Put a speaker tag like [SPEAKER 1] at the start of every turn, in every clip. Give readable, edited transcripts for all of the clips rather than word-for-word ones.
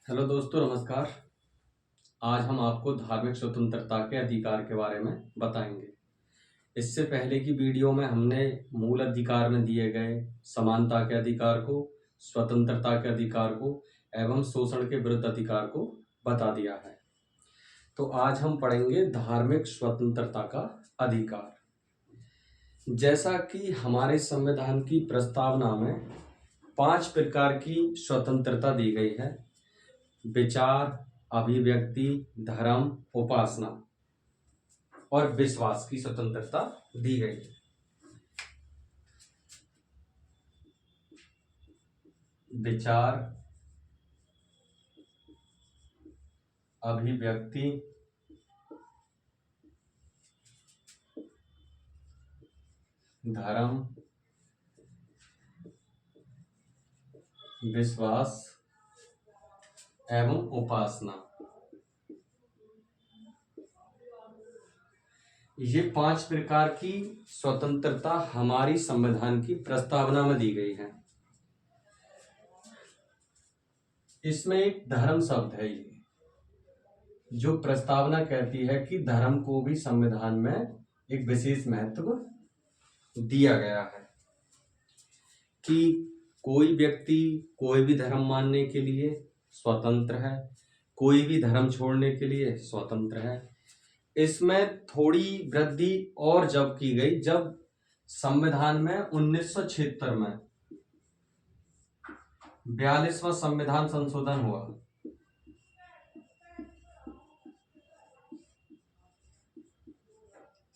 [SPEAKER 1] Hello दोस्तों, नमस्कार। आज हम आपको धार्मिक स्वतंत्रता के अधिकार के बारे में बताएंगे। इससे पहले की वीडियो में हमने मूल अधिकार में दिए गए समानता के अधिकार को, स्वतंत्रता के अधिकार को एवं शोषण के विरुद्ध अधिकार को बता दिया है। तो आज हम पढ़ेंगे धार्मिक स्वतंत्रता का अधिकार। जैसा कि हमारे संविधान की प्रस्तावना में 5 प्रकार की स्वतंत्रता दी गई है: विचार, अभिव्यक्ति, धर्म, उपासना और विश्वास की स्वतंत्रता दी गई है। विचार, अभिव्यक्ति, धर्म, विश्वास एवं उपासना, ये 5 प्रकार की स्वतंत्रता हमारी संविधान की प्रस्तावना में दी गई है। इसमें एक धर्म शब्द है, ये जो प्रस्तावना कहती है कि धर्म को भी संविधान में एक विशेष महत्व दिया गया है कि कोई व्यक्ति कोई भी धर्म मानने के लिए स्वतंत्र है, कोई भी धर्म छोड़ने के लिए स्वतंत्र है। इसमें थोड़ी वृद्धि और जब की गई, जब संविधान में 1976 में 42वां संविधान संशोधन हुआ।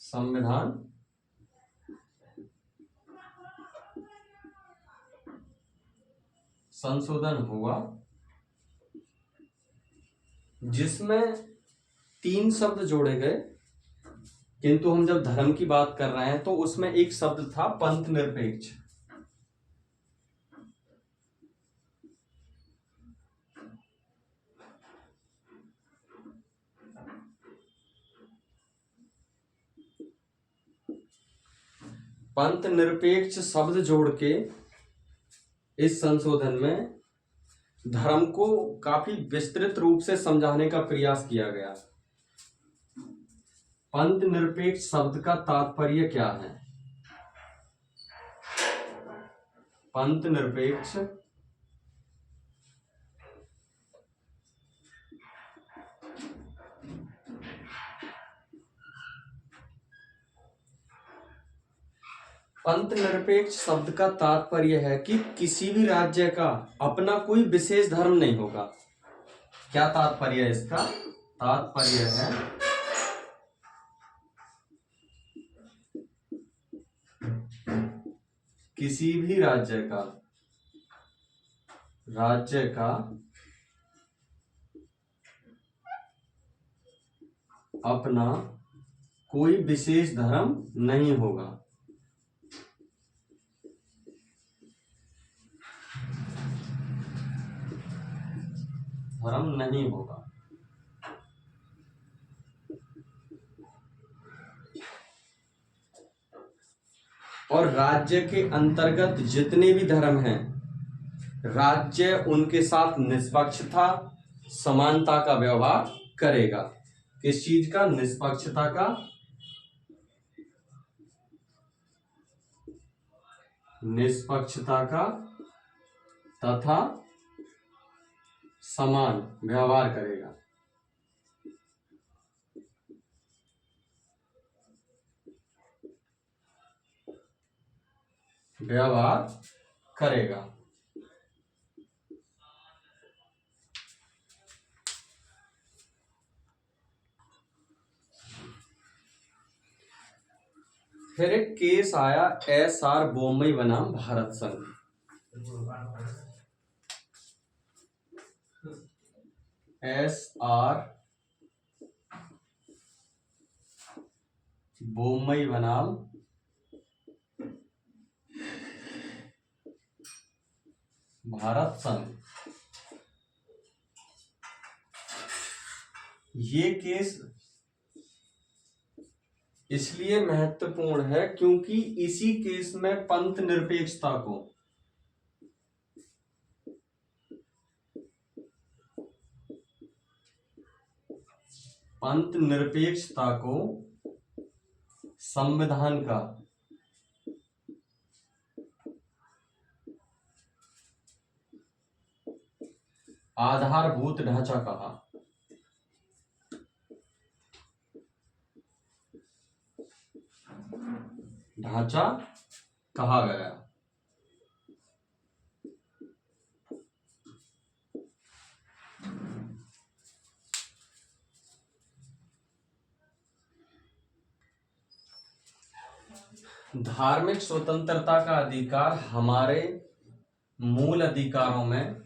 [SPEAKER 1] संविधान संशोधन हुआ जिसमें 3 शब्द जोड़े गए, किंतु हम जब धर्म की बात कर रहे हैं तो उसमें एक शब्द था पंथ निरपेक्ष। पंथ निरपेक्ष शब्द जोड़ के इस संशोधन में धर्म को काफी विस्तृत रूप से समझाने का प्रयास किया गया। पंथ निरपेक्ष शब्द का तात्पर्य क्या है? पंथ निरपेक्ष पंथ निरपेक्ष शब्द का तात्पर्य है कि किसी भी राज्य का अपना कोई विशेष धर्म नहीं होगा। क्या तात्पर्य है इसका? तात्पर्य है किसी भी राज्य का अपना कोई विशेष धर्म नहीं होगा। धर्म नहीं होगा। और राज्य के अंतर्गत जितने भी धर्म हैं, राज्य उनके साथ निष्पक्षता, समानता का व्यवहार करेगा। किस चीज का? निष्पक्षता का, तथा समान व्यवहार करेगा। फिर एक केस आया SR बोम्मई बनाम भारत संघ। SR बोम्मई बनाम भारत संघ। ये केस इसलिए महत्वपूर्ण है क्योंकि इसी केस में पंथ निरपेक्षता को पंथ निरपेक्षता को संविधान का आधारभूत ढांचा कहा। ढांचा कहा गया। धार्मिक स्वतंत्रता का अधिकार हमारे मूल अधिकारों में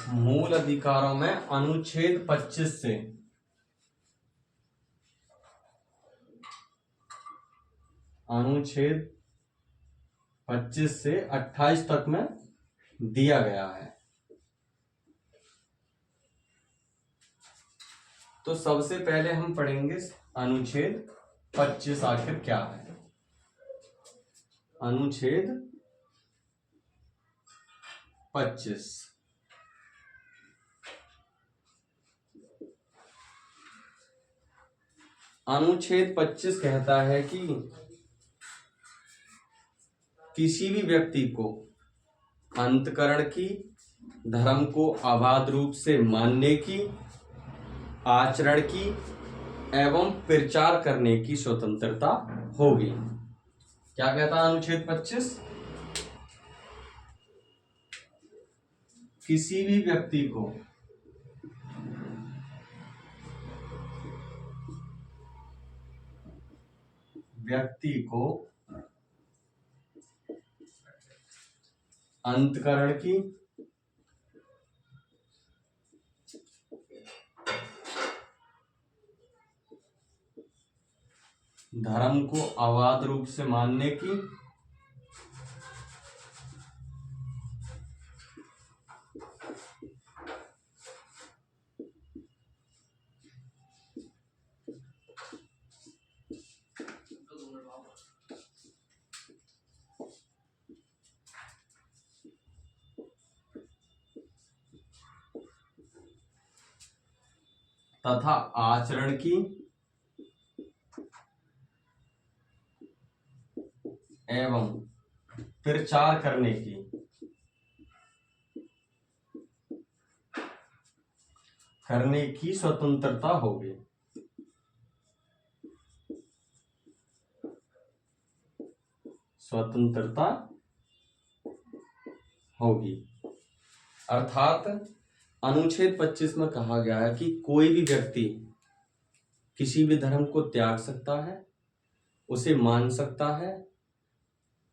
[SPEAKER 1] मूल अधिकारों में अनुच्छेद 25 से अनुच्छेद 25 से 28 तक में दिया गया है। तो सबसे पहले हम पढ़ेंगे अनुच्छेद 25 आखिर क्या है। अनुच्छेद 25 अनुच्छेद 25 कहता है कि किसी भी व्यक्ति को अंतकरण की, धर्म को अबाध रूप से मानने की, आचरण की एवं प्रचार करने की स्वतंत्रता होगी। क्या कहता है अनुच्छेद 25? किसी भी व्यक्ति को अंतकरण की, धर्म को अबाध रूप से मानने की, तथा आचरण की एवं प्रचार करने की स्वतंत्रता होगी। अर्थात अनुच्छेद 25 में कहा गया है कि कोई भी व्यक्ति किसी भी धर्म को त्याग सकता है, उसे मान सकता है,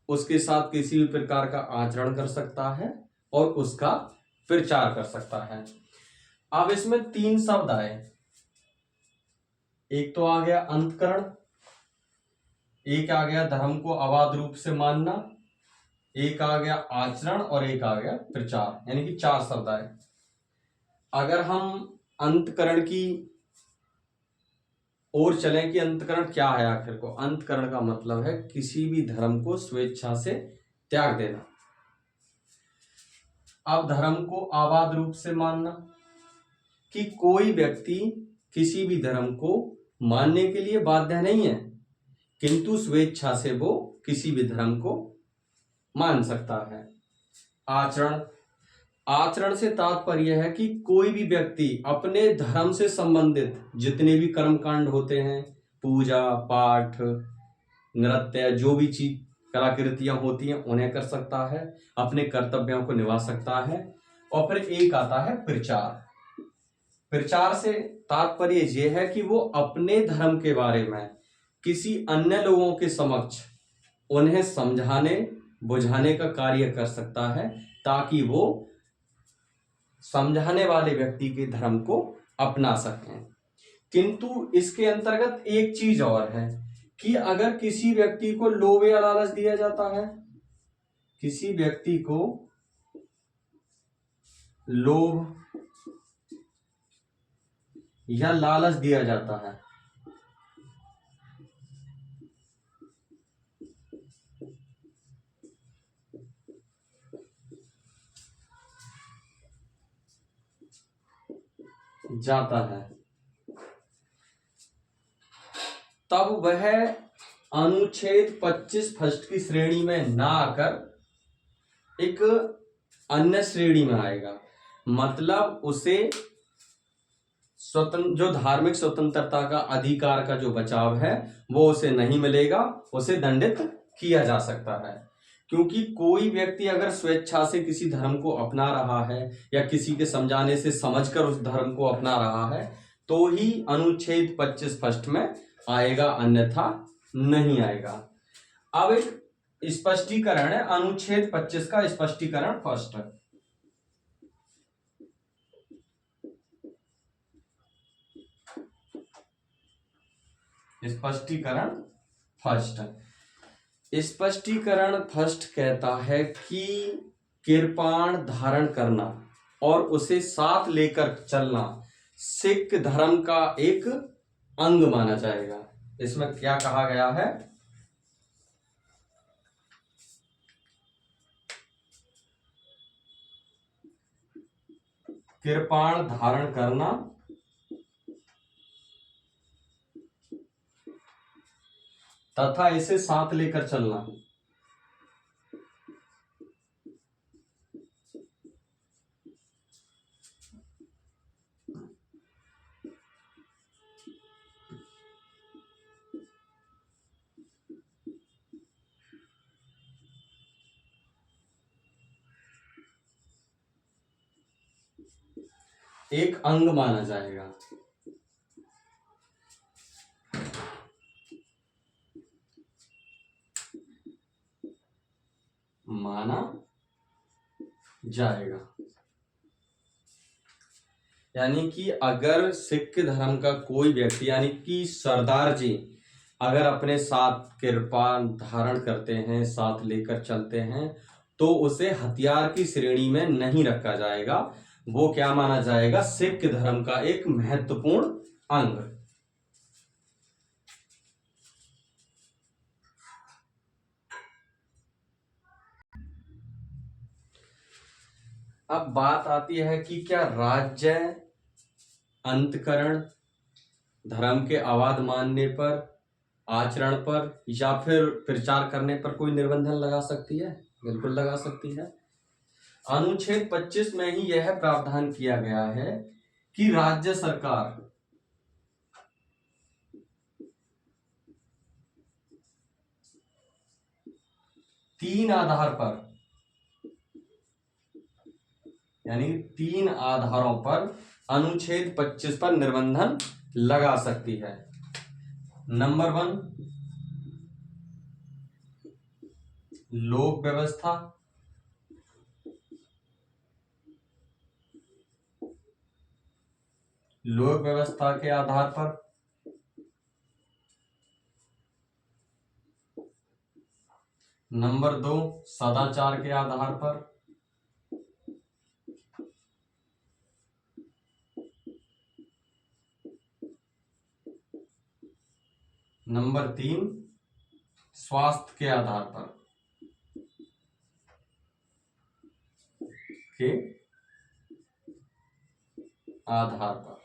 [SPEAKER 1] उसके साथ किसी भी प्रकार का आचरण कर सकता है और उसका प्रचार कर सकता है। अब इसमें 3 शब्द आए। एक तो आ गया अंतकरण, एक आ गया धर्म को अबाध रूप से मानना, एक आ गया आचरण और एक आ गया प्रचार, यानी कि 4 शब्द आए। अगर हम अंतकरण की ओर चलें कि अंतकरण क्या है आखिर को, अंतकरण का मतलब है किसी भी धर्म को स्वेच्छा से त्याग देना। अब धर्म को अबाध रूप से मानना कि कोई व्यक्ति किसी भी धर्म को मानने के लिए बाध्य नहीं है, किंतु स्वेच्छा से वो किसी भी धर्म को मान सकता है। आचरण से तात्पर्य है कि कोई भी व्यक्ति अपने धर्म से संबंधित जितने भी कर्मकांड होते हैं, पूजा पाठ, नृत्य, जो भी चीज कलाकृतियां होती हैं उन्हें कर सकता है, अपने कर्तव्यों को निभा सकता है। और फिर एक आता है प्रचार से तात्पर्य यह है कि वो अपने धर्म के बारे में किसी अन्य लोगों के समक्ष उन्हें समझाने बुझाने का कार्य कर सकता है, ताकि वो समझाने वाले व्यक्ति के धर्म को अपना सकें। किंतु इसके अंतर्गत एक चीज और है कि अगर किसी व्यक्ति को लोभ या लालच दिया जाता है, किसी व्यक्ति को लोभ या लालच दिया जाता है। जाता है, तब वह अनुच्छेद 25 फर्स्ट की श्रेणी में ना आकर एक अन्य श्रेणी में आएगा। मतलब उसे स्वतंत्र, जो धार्मिक स्वतंत्रता का अधिकार का जो बचाव है वो उसे नहीं मिलेगा, उसे दंडित किया जा सकता है। क्योंकि कोई व्यक्ति अगर स्वेच्छा से किसी धर्म को अपना रहा है या किसी के समझाने से समझकर उस धर्म को अपना रहा है तो ही अनुच्छेद 25 फर्स्ट में आएगा, अन्यथा नहीं आएगा। अब एक स्पष्टीकरण है अनुच्छेद 25 का, स्पष्टीकरण फर्स्ट। स्पष्टीकरण फर्स्ट, स्पष्टीकरण फर्स्ट कहता है कि किरपाण धारण करना और उसे साथ लेकर चलना सिख धर्म का एक अंग माना जाएगा। इसमें क्या कहा गया है? किरपाण धारण करना तथा इसे साथ लेकर चलना एक अंग माना जाएगा। माना जाएगा, यानी कि अगर सिख धर्म का कोई व्यक्ति यानी कि सरदार जी अगर अपने साथ किरपान धारण करते हैं, साथ लेकर चलते हैं, तो उसे हथियार की श्रेणी में नहीं रखा जाएगा। वो क्या माना जाएगा? सिख धर्म का एक महत्वपूर्ण अंग। अब बात आती है कि क्या राज्य अंतकरण धर्म के अवाध मानने पर, आचरण पर या फिर प्रचार करने पर कोई निर्बंधन लगा सकती है? बिल्कुल लगा सकती है। अनुच्छेद 25 में ही यह प्रावधान किया गया है कि राज्य सरकार तीन आधार पर, यानी तीन आधारों पर अनुच्छेद 25 पर निर्बंधन लगा सकती है। नंबर 1, लोक व्यवस्था। लोक व्यवस्था के आधार पर। नंबर 2, सदाचार के आधार पर। नंबर 3, स्वास्थ्य के आधार पर। के आधार पर।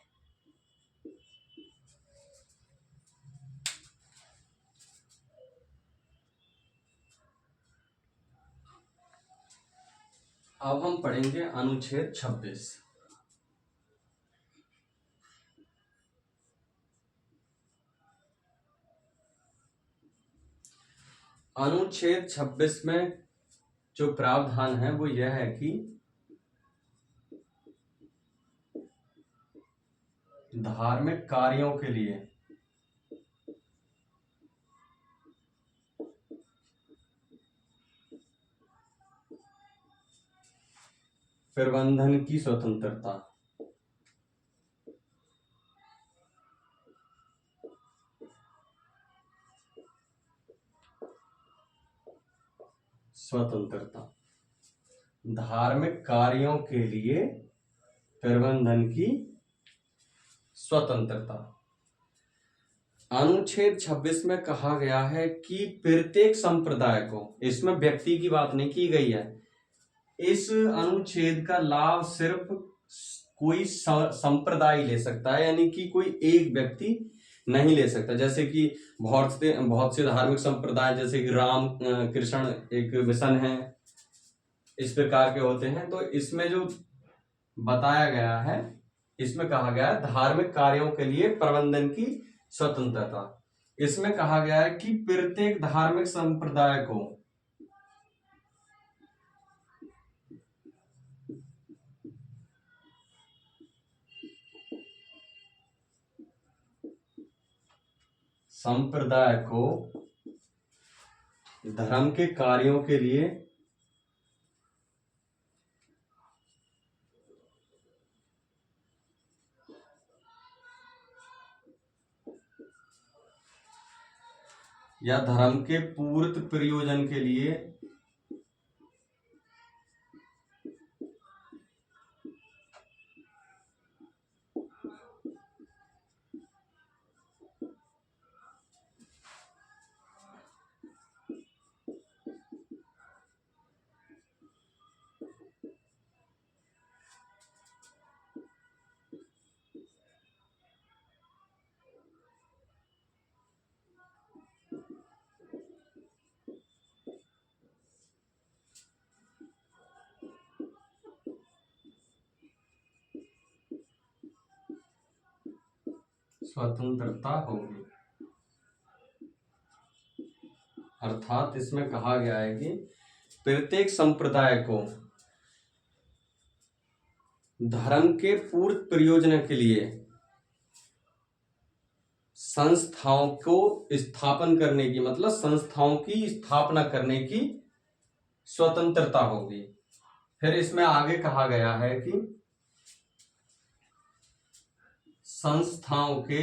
[SPEAKER 1] अब हम पढ़ेंगे अनुच्छेद 26। अनुच्छेद 26 में जो प्रावधान है वो यह है कि धार्मिक कार्यों के लिए प्रबंधन की स्वतंत्रता। स्वतंत्रता, धार्मिक कार्यों के लिए प्रबंधन की स्वतंत्रता। अनुच्छेद 26 में कहा गया है कि प्रत्येक संप्रदाय को, इसमें व्यक्ति की बात नहीं की गई है, इस अनुच्छेद का लाभ सिर्फ कोई संप्रदाय ले सकता है, यानी कि कोई एक व्यक्ति नहीं ले सकता। जैसे कि बहुत से धार्मिक संप्रदाय, जैसे कि राम कृष्ण एक मिशन है, इस प्रकार के होते हैं। तो इसमें जो बताया गया है, इसमें कहा गया है धार्मिक कार्यों के लिए प्रबंधन की स्वतंत्रता। इसमें कहा गया है कि प्रत्येक धार्मिक संप्रदाय को धर्म के कार्यों के लिए या धर्म के पूर्ण प्रयोजन के लिए स्वतंत्रता होगी। अर्थात इसमें कहा गया है कि प्रत्येक संप्रदाय को धर्म के पूर्ण प्रयोजन के लिए संस्थाओं को स्थापन करने की, मतलब संस्थाओं की स्थापना करने की स्वतंत्रता होगी। फिर इसमें आगे कहा गया है कि संस्थाओं के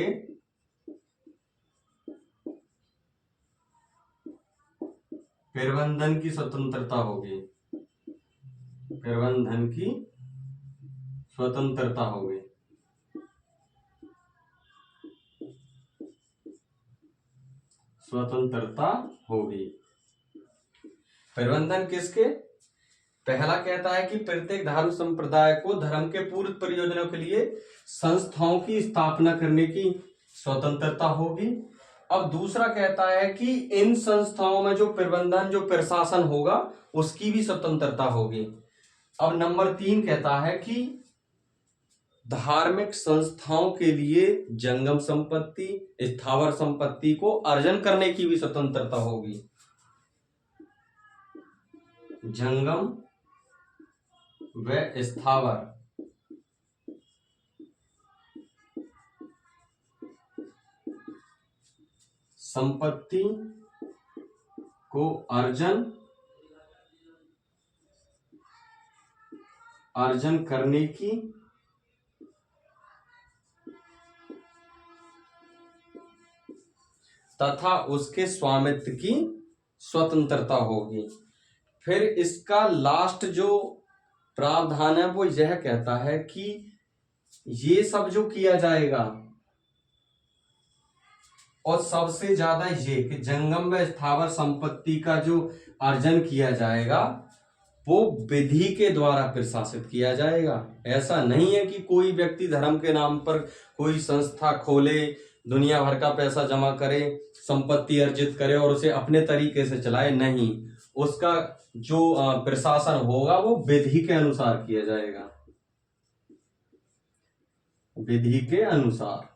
[SPEAKER 1] प्रबंधन की स्वतंत्रता होगी। प्रबंधन की स्वतंत्रता होगी। स्वतंत्रता होगी। प्रबंधन किसके? पहला कहता है कि प्रत्येक धर्म संप्रदाय को धर्म के पूर्ण प्रयोजनों के लिए संस्थाओं की स्थापना करने की स्वतंत्रता होगी। अब दूसरा कहता है कि इन संस्थाओं में जो प्रबंधन, जो प्रशासन होगा, उसकी भी स्वतंत्रता होगी। अब नंबर 3 कहता है कि धार्मिक संस्थाओं के लिए जंगम संपत्ति, स्थावर संपत्ति को अर्जन करने की भी स्वतंत्रता होगी। जंगम व स्थावर संपत्ति को अर्जन करने की तथा उसके स्वामित्व की स्वतंत्रता होगी। फिर इसका लास्ट जो प्रावधान है वो यह कहता है कि ये सब जो किया जाएगा, और सबसे ज्यादा ये कि जंगम व स्थावर संपत्ति का जो अर्जन किया जाएगा वो विधि के द्वारा प्रशासित किया जाएगा। ऐसा नहीं है कि कोई व्यक्ति धर्म के नाम पर कोई संस्था खोले, दुनिया भर का पैसा जमा करे, संपत्ति अर्जित करे और उसे अपने तरीके से चलाए। नहीं, उसका जो प्रशासन होगा वो विधि के अनुसार किया जाएगा। विधि के अनुसार।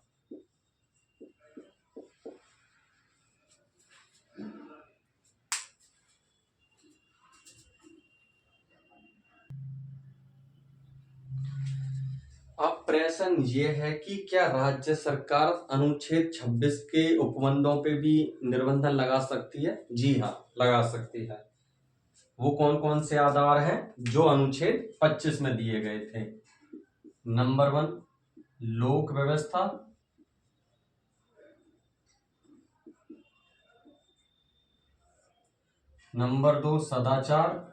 [SPEAKER 1] अब प्रश्न ये है कि क्या राज्य सरकार अनुच्छेद 26 के उपबंधों पे भी निर्बंधन लगा सकती है? जी हाँ, लगा सकती है। वो कौन कौन से आधार हैं जो अनुच्छेद 25 में दिए गए थे? नंबर 1 लोक व्यवस्था, नंबर 2 सदाचार,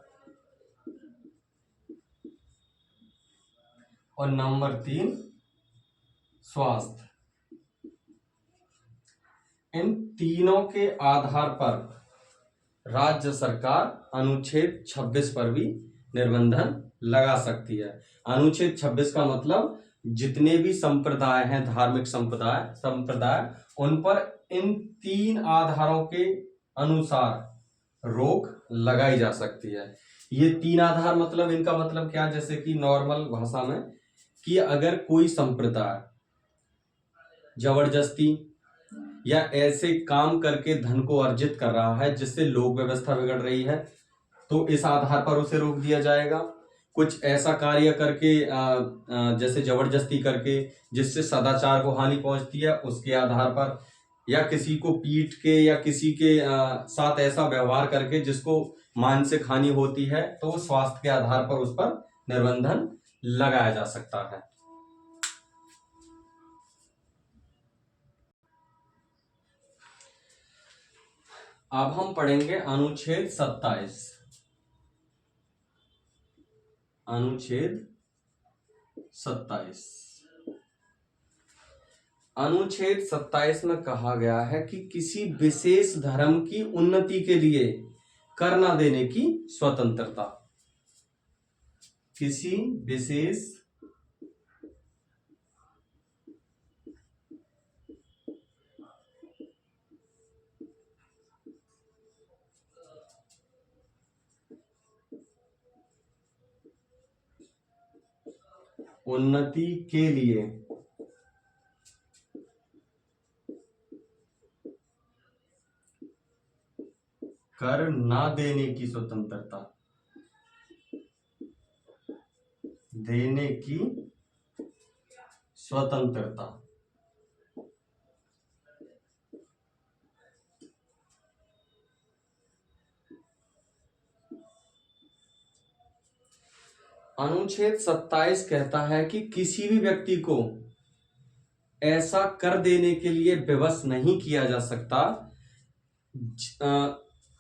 [SPEAKER 1] और नंबर 3 स्वास्थ्य। इन तीनों के आधार पर राज्य सरकार अनुच्छेद 26 पर भी निर्बंधन लगा सकती है। अनुच्छेद 26 का मतलब जितने भी संप्रदाय हैं, धार्मिक संप्रदाय उन पर इन 3 आधारों के अनुसार रोक लगाई जा सकती है। ये 3 आधार मतलब इनका मतलब क्या, जैसे कि नॉर्मल भाषा में, कि अगर कोई संप्रदाय जबरदस्ती या ऐसे काम करके धन को अर्जित कर रहा है जिससे लोक व्यवस्था बिगड़ रही है, तो इस आधार पर उसे रोक दिया जाएगा। कुछ ऐसा कार्य करके जैसे जबरदस्ती करके जिससे सदाचार को हानि पहुंचती है, उसके आधार पर, या किसी को पीट के या किसी के साथ ऐसा व्यवहार करके जिसको मानसिक हानि होती है, तो स्वास्थ्य के आधार पर उस पर निर्बंधन लगाया जा सकता है। अब हम पढ़ेंगे अनुच्छेद 27। अनुच्छेद 27। अनुच्छेद 27 में कहा गया है कि किसी विशेष धर्म की उन्नति के लिए कर न देने की स्वतंत्रता। किसी विशेष उन्नति के लिए कर ना देने की स्वतंत्रता, देने की स्वतंत्रता। अनुच्छेद 27 कहता है कि किसी भी व्यक्ति को ऐसा कर देने के लिए विवश नहीं किया जा सकता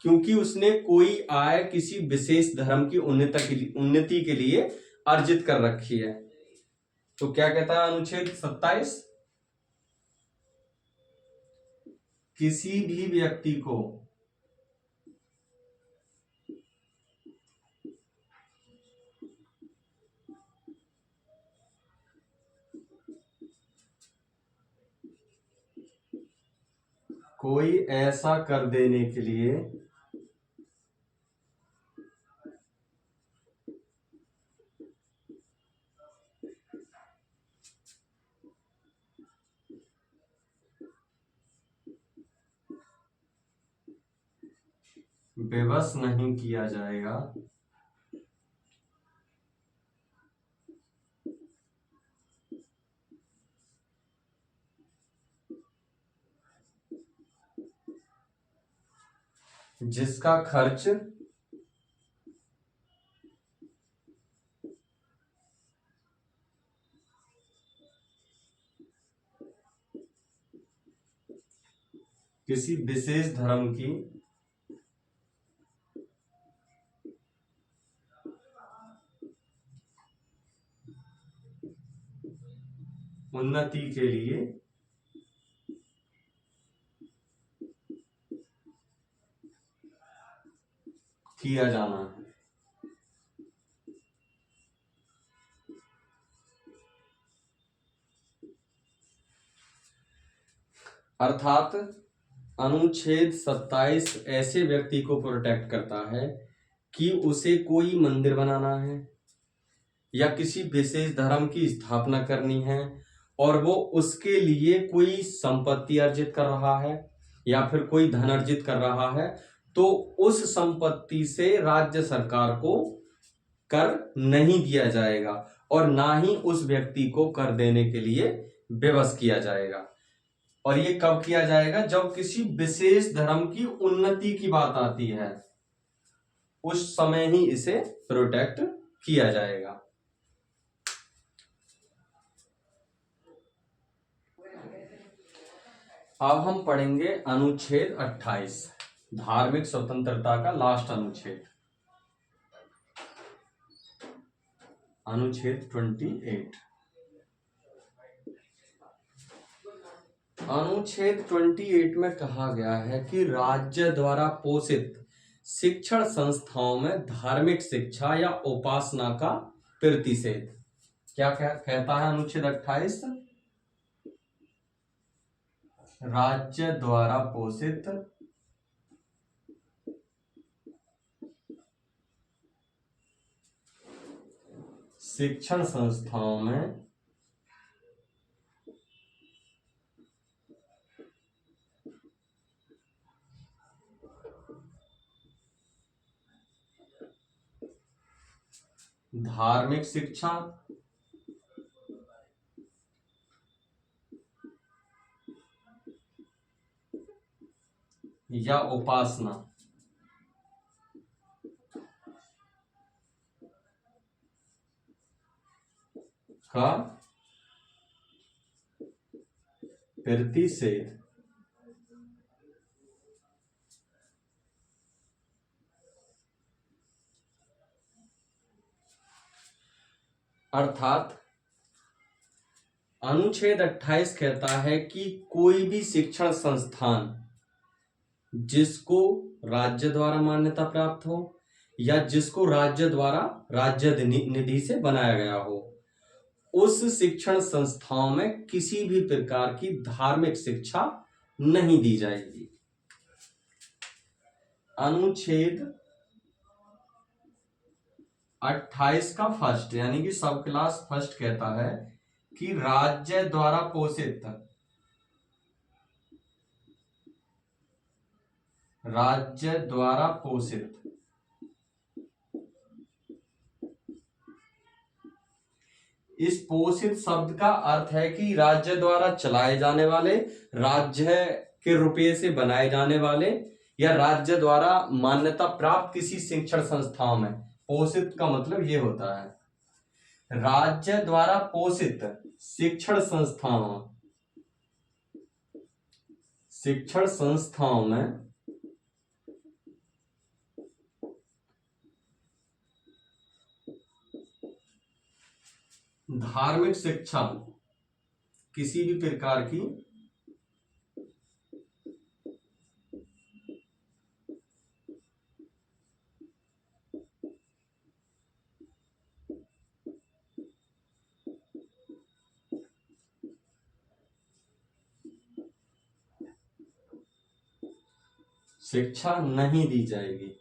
[SPEAKER 1] क्योंकि उसने कोई आय किसी विशेष धर्म की उन्नति के लिए अर्जित कर रखी है। तो क्या कहता है अनुच्छेद 27? किसी भी व्यक्ति को कोई ऐसा कर देने के लिए विवश नहीं किया जाएगा। जिसका खर्च किसी विशेष धर्म की उन्नति के लिए किया जाना है। अर्थात अनुच्छेद 27 ऐसे व्यक्ति को प्रोटेक्ट करता है कि उसे कोई मंदिर बनाना है या किसी विशेष धर्म की स्थापना करनी है और वो उसके लिए कोई संपत्ति अर्जित कर रहा है या फिर कोई धन अर्जित कर रहा है, तो उस संपत्ति से राज्य सरकार को कर नहीं दिया जाएगा और ना ही उस व्यक्ति को कर देने के लिए विवश किया जाएगा। और ये कब किया जाएगा? जब किसी विशेष धर्म की उन्नति की बात आती है, उस समय ही इसे प्रोटेक्ट किया जाएगा। अब हम पढ़ेंगे अनुच्छेद 28, धार्मिक स्वतंत्रता का लास्ट अनुच्छेद। अनुच्छेद 28। अनुच्छेद 28 में कहा गया है कि राज्य द्वारा पोषित शिक्षण संस्थाओं में धार्मिक शिक्षा या उपासना का प्रतिषेध। क्या क्या कहता है अनुच्छेद 28? राज्य द्वारा पोषित शिक्षण संस्थाओं में धार्मिक शिक्षा या उपासना का प्रतिषेध। अर्थात अनुच्छेद 28 कहता है कि कोई भी शिक्षण संस्थान जिसको राज्य द्वारा मान्यता प्राप्त हो या जिसको राज्य द्वारा राज्य निधि से बनाया गया हो, उस शिक्षण संस्थाओं में किसी भी प्रकार की धार्मिक शिक्षा नहीं दी जाएगी। अनुच्छेद 28 का फर्स्ट यानी कि सब क्लास फर्स्ट कहता है कि राज्य द्वारा पोषित इस पोषित शब्द का अर्थ है कि राज्य द्वारा चलाए जाने वाले, राज्य के रुपये से बनाए जाने वाले या राज्य द्वारा मान्यता प्राप्त किसी शिक्षण संस्थाओं में। पोषित का मतलब ये होता है राज्य द्वारा पोषित शिक्षण संस्थाओं में धार्मिक शिक्षा किसी भी प्रकार की शिक्षा नहीं दी जाएगी।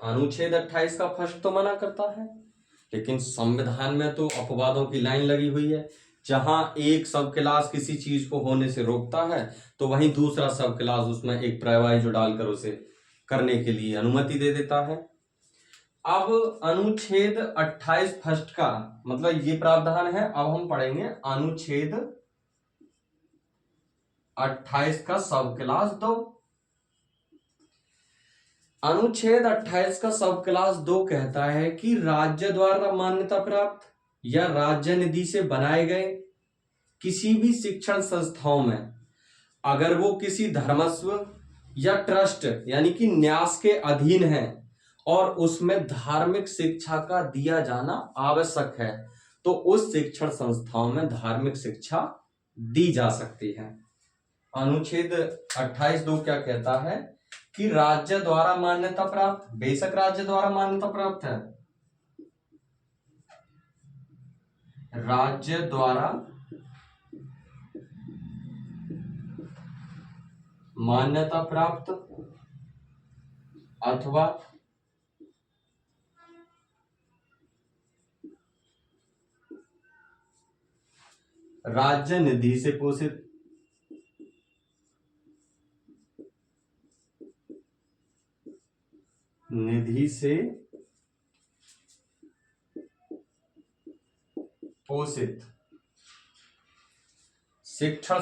[SPEAKER 1] अनुच्छेद 28 का फर्स्ट तो मना करता है, लेकिन संविधान में तो अपवादों की लाइन लगी हुई है। जहां एक सब क्लास किसी चीज को होने से रोकता है तो वहीं दूसरा सब क्लास उसमें एक प्रोविजो डालकर उसे करने के लिए अनुमति दे देता है। अब अनुच्छेद 28 फर्स्ट का मतलब ये प्रावधान है। अब हम पढ़ेंगे अनुच्छेद 28 का सब क्लास 2। अनुच्छेद 28 का सब क्लास 2 कहता है कि राज्य द्वारा मान्यता प्राप्त या राज्य निधि से बनाए गए किसी भी शिक्षण संस्थाओं में अगर वो किसी धर्मस्व या ट्रस्ट यानी कि न्यास के अधीन है और उसमें धार्मिक शिक्षा का दिया जाना आवश्यक है तो उस शिक्षण संस्थाओं में धार्मिक शिक्षा दी जा सकती है। अनुच्छेद 28(2) क्या कहता है कि राज्य द्वारा मान्यता प्राप्त, बेशक राज्य द्वारा मान्यता प्राप्त है, राज्य द्वारा मान्यता प्राप्त अथवा राज्य निधि से पोषित शिक्षण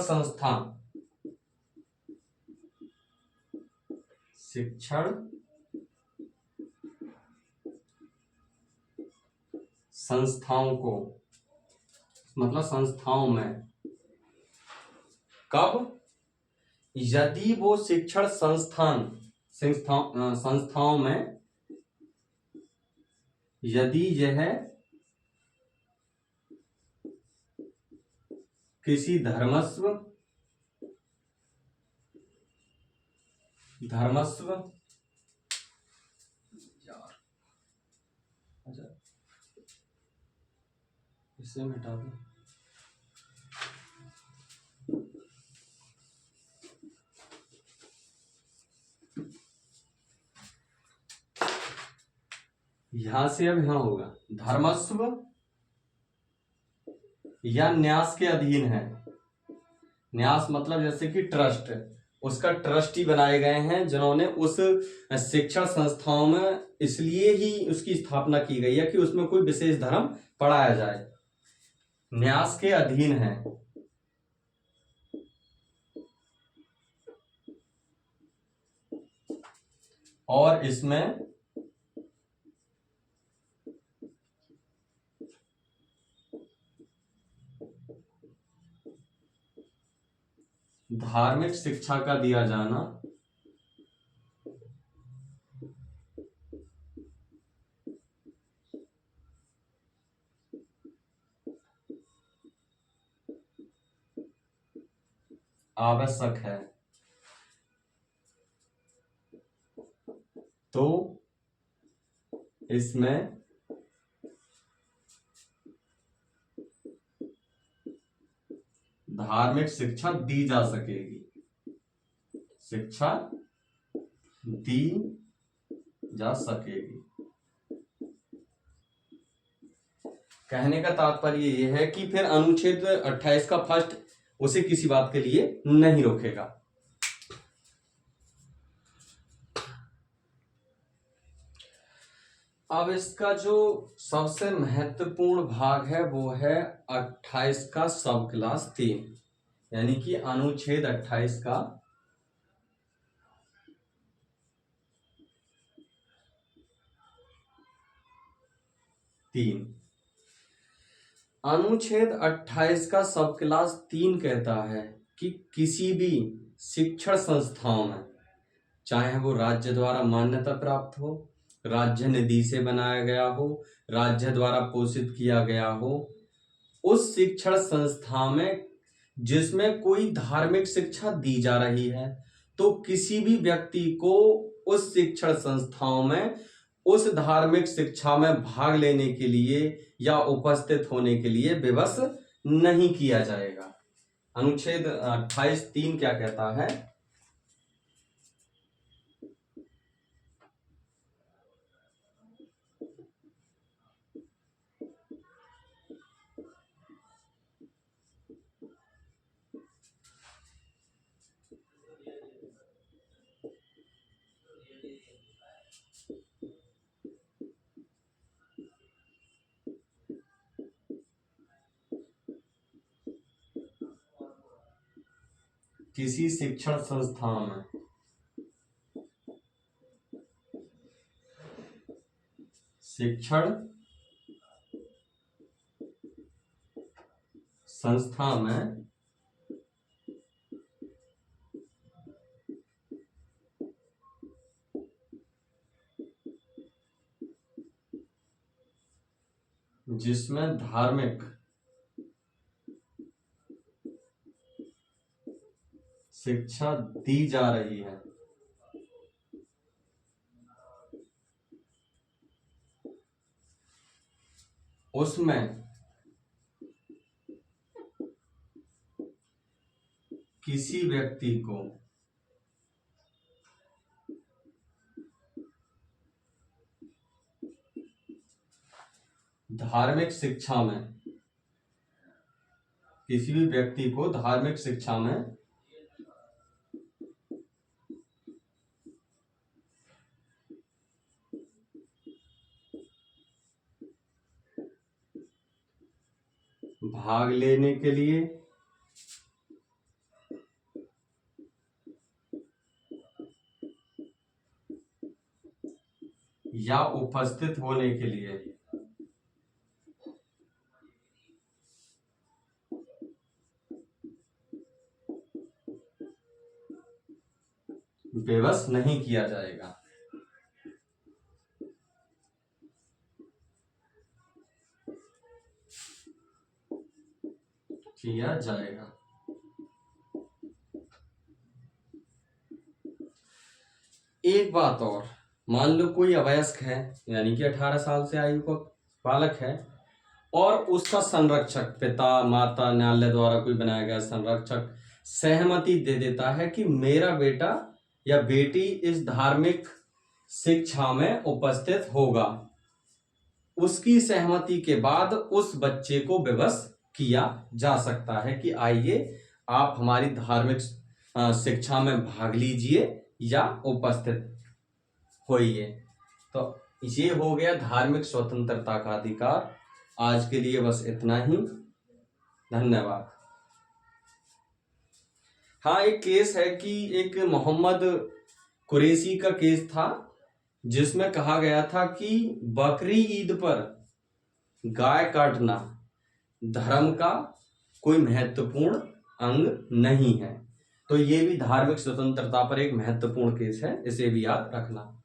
[SPEAKER 1] संस्थाओं को मतलब संस्थाओं में कब यदि वो शिक्षण संस्थाओं में यदि यह किसी धर्मस्व अच्छा इसे मिटा दो। यहां से अब यहां होगा धर्मस्व या न्यास के अधीन है। न्यास मतलब जैसे कि ट्रस्ट, उसका ट्रस्टी बनाए गए हैं जिन्होंने उस शिक्षण संस्थाओं में इसलिए ही उसकी स्थापना की गई है कि उसमें कोई विशेष धर्म पढ़ाया जाए। न्यास के अधीन है और इसमें धार्मिक शिक्षा का दिया जाना आवश्यक है। तो इसमें धार्मिक शिक्षा दी जा सकेगी, शिक्षा दी जा सकेगी। कहने का तात्पर्य यह है कि फिर अनुच्छेद 28 का फर्स्ट उसे किसी बात के लिए नहीं रोकेगा। अब इसका जो सबसे महत्वपूर्ण भाग है वो है 28 का सब क्लास 3, यानी कि अनुच्छेद 28 का तीन। अनुच्छेद 28 का सब क्लास 3 कहता है कि किसी भी शिक्षण संस्थाओं में, चाहे वो राज्य द्वारा मान्यता प्राप्त हो, राज्य निधि से बनाया गया हो, राज्य द्वारा पोषित किया गया हो, उस शिक्षण संस्था में जिसमें कोई धार्मिक शिक्षा दी जा रही है, तो किसी भी व्यक्ति को उस शिक्षण संस्थाओं में उस धार्मिक शिक्षा में भाग लेने के लिए या उपस्थित होने के लिए विवश नहीं किया जाएगा। अनुच्छेद 28(3) क्या कहता है? किसी शिक्षण संस्थान में शिक्षण संस्था में जिसमें धार्मिक शिक्षा दी जा रही है, उसमें किसी व्यक्ति को धार्मिक शिक्षा में किसी भी व्यक्ति को धार्मिक शिक्षा में भाग लेने के लिए या उपस्थित होने के लिए बेबस नहीं किया जाएगा। किया जाएगा। एक बात और, मान लो कोई अवयस्क है यानी कि 18 साल से आयु का बालक है और उसका संरक्षक, पिता माता न्यायालय द्वारा कोई बनाया गया संरक्षक सहमति दे देता है कि मेरा बेटा या बेटी इस धार्मिक शिक्षा में उपस्थित होगा, उसकी सहमति के बाद उस बच्चे को विवश किया जा सकता है कि आइए आप हमारी धार्मिक शिक्षा में भाग लीजिए या उपस्थित होइए। तो ये हो गया धार्मिक स्वतंत्रता का अधिकार। आज के लिए बस इतना ही, धन्यवाद। हाँ, एक केस है कि एक मोहम्मद कुरैशी का केस था जिसमें कहा गया था कि बकरी ईद पर गाय काटना धर्म का कोई महत्वपूर्ण अंग नहीं है। तो ये भी धार्मिक स्वतंत्रता पर एक महत्वपूर्ण केस है, इसे भी याद रखना।